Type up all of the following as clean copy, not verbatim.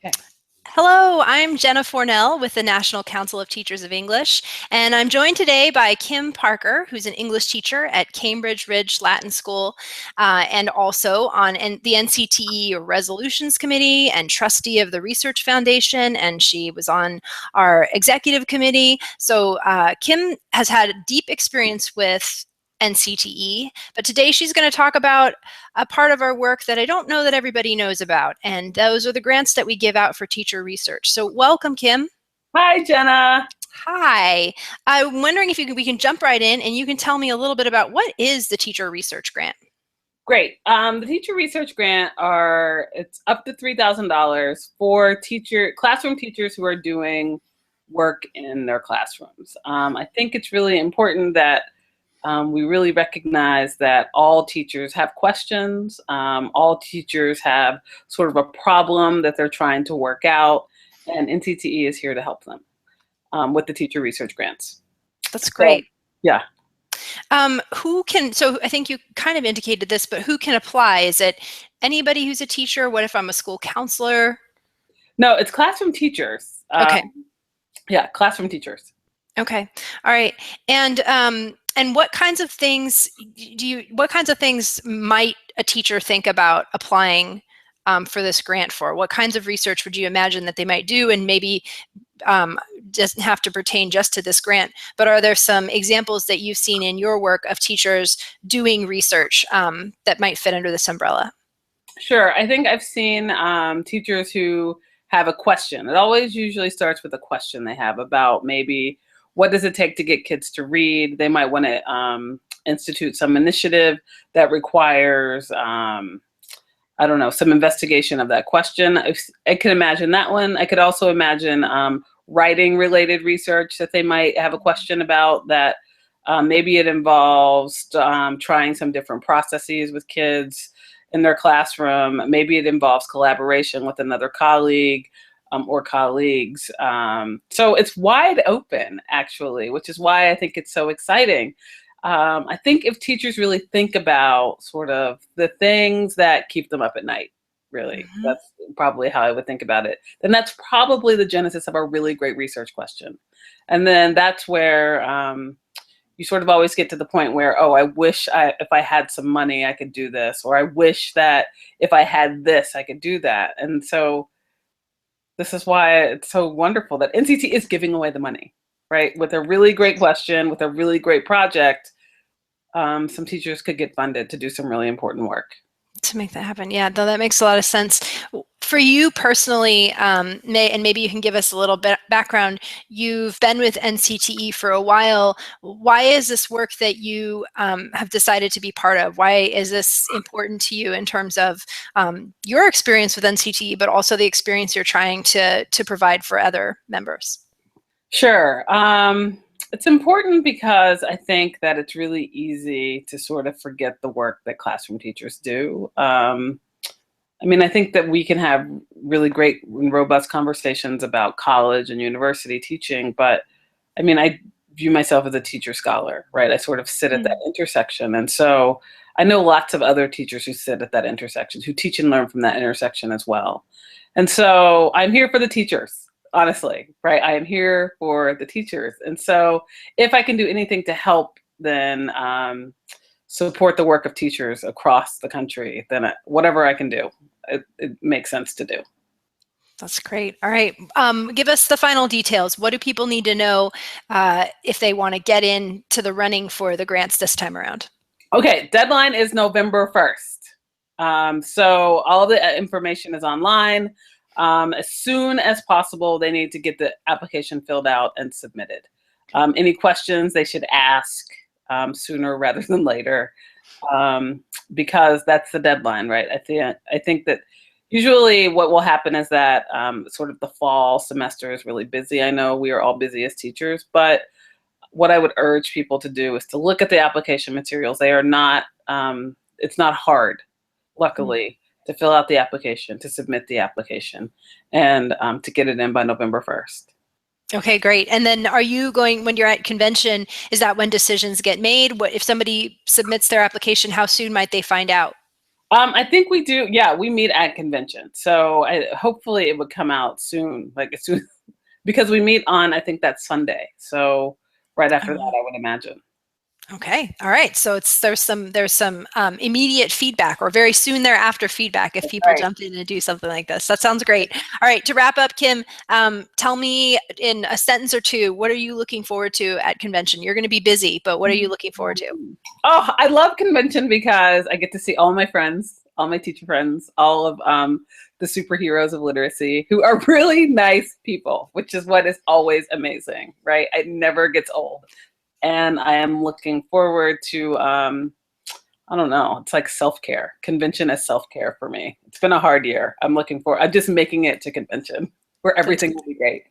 Okay. Hello, I'm Jenna Fornell with the National Council of Teachers of English, and I'm joined today by Kim Parker, who's an English teacher at Cambridge Ridge Latin School, and also on the NCTE Resolutions Committee and trustee of the Research Foundation, and she was on our executive committee. So Kim has had deep experience with NCTE, but today she's going to talk about a part of our work that I don't know that everybody knows about, and those are the grants that we give out for teacher research. So welcome, Kim. Hi, Jenna. Hi. I'm wondering if we can jump right in and you can tell me a little bit about what is the teacher research grant? Great. The teacher research grant it's up to $3,000 for classroom teachers who are doing work in their classrooms. I think it's really important that we really recognize that all teachers have questions. All teachers have sort of a problem that they're trying to work out, and NCTE is here to help them with the teacher research grants. That's So, great. yeah. So I think you kind of indicated this, but who can apply? Is it anybody who's a teacher? What if I'm a school counselor? No, it's classroom teachers. Okay. Yeah, classroom teachers. Okay. All right. And what kinds of things what kinds of things might a teacher think about applying for this grant for? What kinds of research would you imagine that they might do? And maybe doesn't have to pertain just to this grant, but are there some examples that you've seen in your work of teachers doing research that might fit under this umbrella? Sure. I think I've seen teachers who have a question. It always usually starts with a question they have about maybe what does it take to get kids to read. They might want to institute some initiative that requires, I don't know, some investigation of that question. I can imagine that one. I could also imagine writing related research that they might have a question about that. Maybe it involves trying some different processes with kids in their classroom. Maybe it involves collaboration with another colleague or colleagues. So it's wide open, actually, which is why I think it's so exciting. I think if teachers really think about sort of the things that keep them up at night, really, that's probably how I would think about it, then that's probably the genesis of a really great research question. And then that's where you sort of always get to the point where, oh, I wish if I had some money, I could do this, or I wish that if I had this, I could do that. And so this is why it's so wonderful that NCT is giving away the money, right? With a really great question, with a really great project, some teachers could get funded to do some really important work. To make that happen. Yeah, though that makes a lot of sense. For you personally, and maybe you can give us a little bit background, you've been with NCTE for a while. Why is this work that you have decided to be part of? Why is this important to you in terms of your experience with NCTE, but also the experience you're trying to provide for other members? Sure. It's important because I think that it's really easy to sort of forget the work that classroom teachers do. I mean, I think that we can have really great and robust conversations about college and university teaching, but I mean, I view myself as a teacher scholar, right? I sort of sit at that intersection. And so I know lots of other teachers who sit at that intersection, who teach and learn from that intersection as well. And so I'm here for the teachers, honestly, right? I am here for the teachers. And so if I can do anything to help, then support the work of teachers across the country, then whatever I can do, it makes sense to do. That's great. All right. Give us the final details. What do people need to know if they want to get into the running for the grants this time around? Okay, deadline is November 1st. So all the information is online. As soon as possible, they need to get the application filled out and submitted. Any questions they should ask sooner rather than later, because that's the deadline, right? I think that usually what will happen is that sort of the fall semester is really busy. I know we are all busy as teachers, but what I would urge people to do is to look at the application materials. They are not, it's not hard, luckily, to fill out the application, to submit the application, and to get it in by November 1st. Okay, great. And then are you going, when you're at convention, is that when decisions get made? What if somebody submits their application, how soon might they find out? I think we do. Yeah, we meet at convention. So hopefully it would come out soon, like as soon because we meet on, I think that's Sunday. So right after that, I would imagine. Okay. All right. So there's some immediate feedback or very soon thereafter feedback if people jump in and do something like this. That sounds great. All right. To wrap up, Kim, tell me in a sentence or two, what are you looking forward to at convention? You're going to be busy, but what are you looking forward to? Oh, I love convention because I get to see all my friends, all my teacher friends, all of the superheroes of literacy who are really nice people, which is what is always amazing, right? It never gets old. And I am looking forward to, I don't know, it's like self-care. Convention is self-care for me. It's been a hard year. I'm just making it to convention where everything will be great.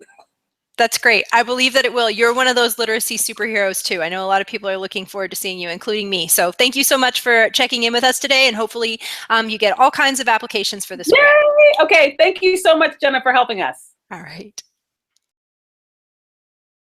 That's great. I believe that it will. You're one of those literacy superheroes too. I know a lot of people are looking forward to seeing you, including me. So thank you so much for checking in with us today, and hopefully you get all kinds of applications for this. Yay! Okay, thank you so much, Jenna, for helping us. All right.